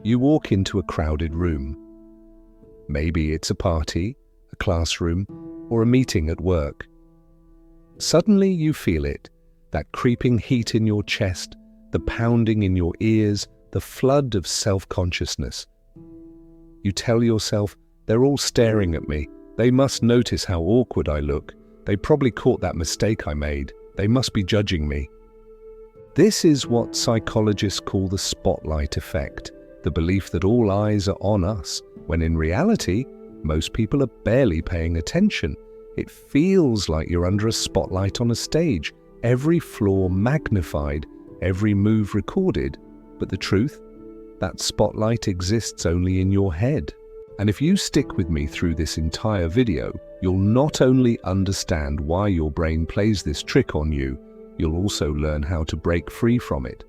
You walk into a crowded room. Maybe it's a party, a classroom, or a meeting at work. Suddenly you feel it, that creeping heat in your chest, the pounding in your ears, the flood of self-consciousness. You tell yourself, they're all staring at me. They must notice how awkward I look. They probably caught that mistake I made. They must be judging me. This is what psychologists call the spotlight effect, the belief that all eyes are on us, when in reality, most people are barely paying attention. It feels like you're under a spotlight on a stage, every flaw magnified, every move recorded. But the truth? That spotlight exists only in your head. And if you stick with me through this entire video, you'll not only understand why your brain plays this trick on you, you'll also learn how to break free from it.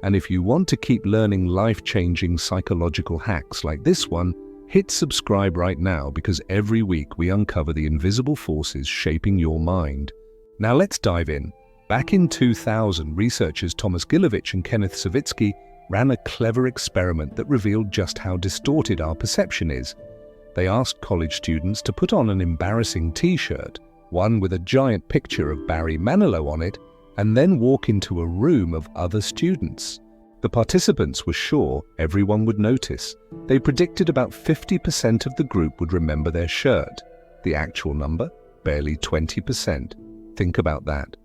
And if you want to keep learning life-changing psychological hacks like this one, hit subscribe right now, because every week we uncover the invisible forces shaping your mind. Now let's dive in. Back in 2000, researchers Thomas Gilovich and Kenneth Savitsky ran a clever experiment that revealed just how distorted our perception is. They asked college students to put on an embarrassing t-shirt, one with a giant picture of Barry Manilow on it, and then walk into a room of other students. The participants were sure everyone would notice. They predicted about 50% of the group would remember their shirt. The actual number? Barely 20%. Think about that.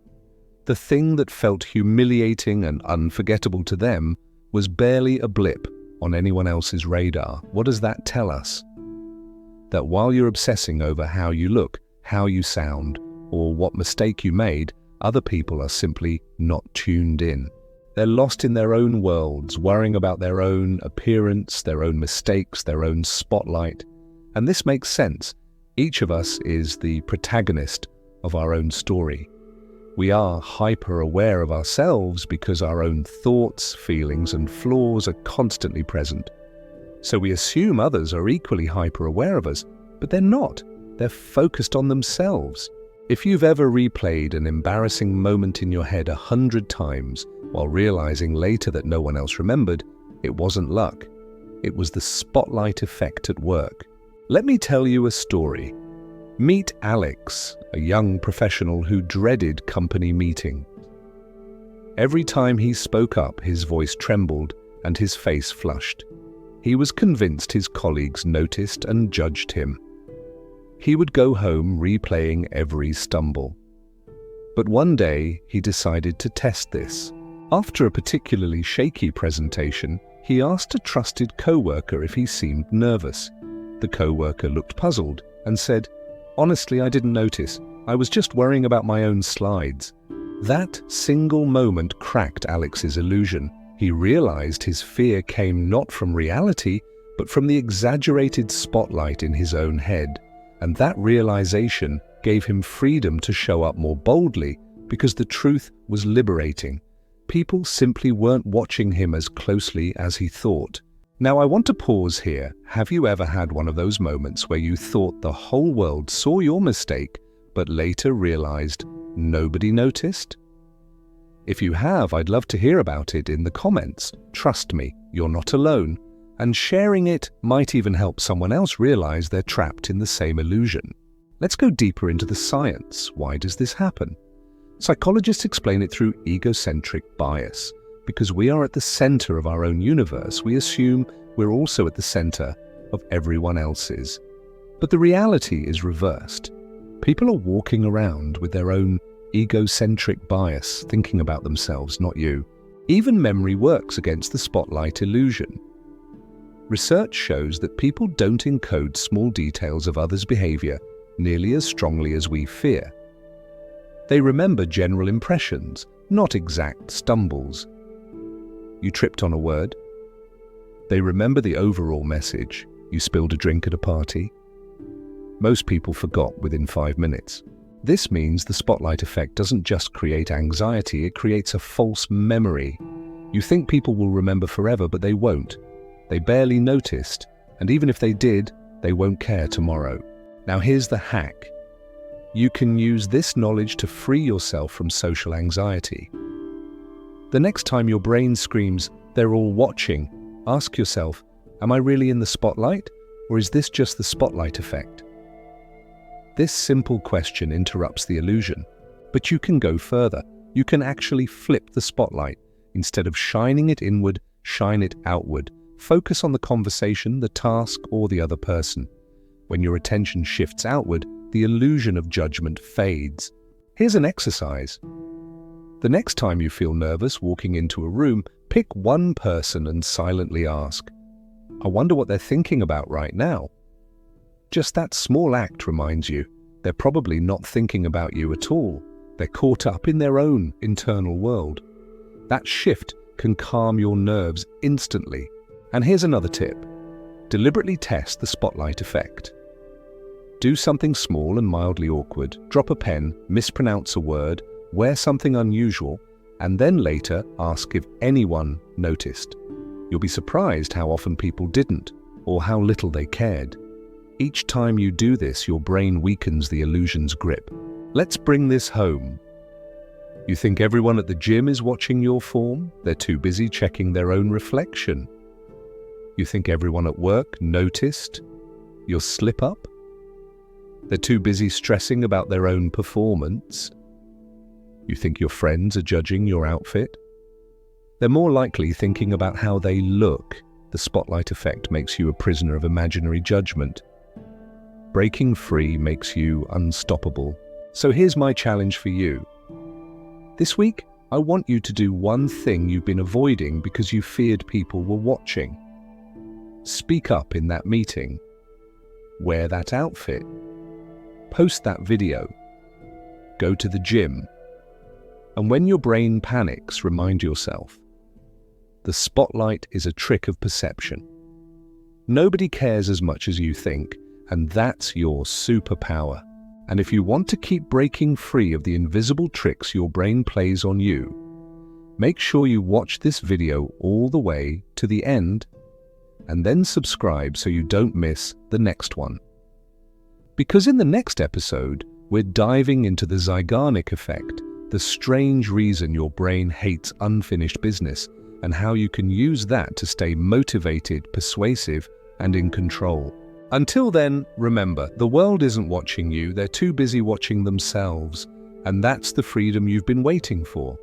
The thing that felt humiliating and unforgettable to them was barely a blip on anyone else's radar. What does that tell us? That while you're obsessing over how you look, how you sound, or what mistake you made, other people are simply not tuned in. They're lost in their own worlds, worrying about their own appearance, their own mistakes, their own spotlight. And this makes sense. Each of us is the protagonist of our own story. We are hyper-aware of ourselves because our own thoughts, feelings, and flaws are constantly present. So we assume others are equally hyper-aware of us, but they're not. They're focused on themselves. If you've ever replayed an embarrassing moment in your head 100 times while realizing later that no one else remembered, it wasn't luck. It was the spotlight effect at work. Let me tell you a story. Meet Alex, a young professional who dreaded company meetings. Every time he spoke up, his voice trembled and his face flushed. He was convinced his colleagues noticed and judged him. He would go home replaying every stumble. But one day, he decided to test this. After a particularly shaky presentation, he asked a trusted coworker if he seemed nervous. The coworker looked puzzled and said, "Honestly, I didn't notice. I was just worrying about my own slides." That single moment cracked Alex's illusion. He realized his fear came not from reality, but from the exaggerated spotlight in his own head. And that realization gave him freedom to show up more boldly, because the truth was liberating. People simply weren't watching him as closely as he thought. Now I want to pause here. Have you ever had one of those moments where you thought the whole world saw your mistake, but later realized nobody noticed? If you have, I'd love to hear about it in the comments. Trust me, you're not alone. And sharing it might even help someone else realize they're trapped in the same illusion. Let's go deeper into the science. Why does this happen? Psychologists explain it through egocentric bias. Because we are at the center of our own universe, we assume we're also at the center of everyone else's. But the reality is reversed. People are walking around with their own egocentric bias, thinking about themselves, not you. Even memory works against the spotlight illusion. Research shows that people don't encode small details of others' behavior nearly as strongly as we fear. They remember general impressions, not exact stumbles. You tripped on a word. They remember the overall message. You spilled a drink at a party. Most people forgot within 5 minutes. This means the spotlight effect doesn't just create anxiety, it creates a false memory. You think people will remember forever, but they won't. They barely noticed, and even if they did, they won't care tomorrow. Now here's the hack. You can use this knowledge to free yourself from social anxiety. The next time your brain screams, "They're all watching," ask yourself, Am I really in the spotlight, or is this just the spotlight effect? This simple question interrupts the illusion, but you can go further. You can actually flip the spotlight. Instead of shining it inward, shine it outward. Focus on the conversation, the task, or the other person. When your attention shifts outward, the illusion of judgment fades. Here's an exercise. The next time you feel nervous walking into a room, pick one person and silently ask, "I wonder what they're thinking about right now." Just that small act reminds you, they're probably not thinking about you at all. They're caught up in their own internal world. That shift can calm your nerves instantly. And here's another tip. Deliberately test the spotlight effect. Do something small and mildly awkward, drop a pen, mispronounce a word, wear something unusual, and then later ask if anyone noticed. You'll be surprised how often people didn't, or how little they cared. Each time you do this, your brain weakens the illusion's grip. Let's bring this home. You think everyone at the gym is watching your form? They're too busy checking their own reflection. You think everyone at work noticed your slip-up? They're too busy stressing about their own performance. You think your friends are judging your outfit? They're more likely thinking about how they look. The spotlight effect makes you a prisoner of imaginary judgment. Breaking free makes you unstoppable. So here's my challenge for you. This week, I want you to do one thing you've been avoiding because you feared people were watching. Speak up in that meeting. Wear that outfit. Post that video. Go to the gym. And when your brain panics, remind yourself, the spotlight is a trick of perception. Nobody cares as much as you think, and that's your superpower. And if you want to keep breaking free of the invisible tricks your brain plays on you, make sure you watch this video all the way to the end, and then subscribe so you don't miss the next one. Because in the next episode, we're diving into the Zeigarnik effect, the strange reason your brain hates unfinished business, and how you can use that to stay motivated, persuasive, and in control. Until then, remember, the world isn't watching you, they're too busy watching themselves, and that's the freedom you've been waiting for.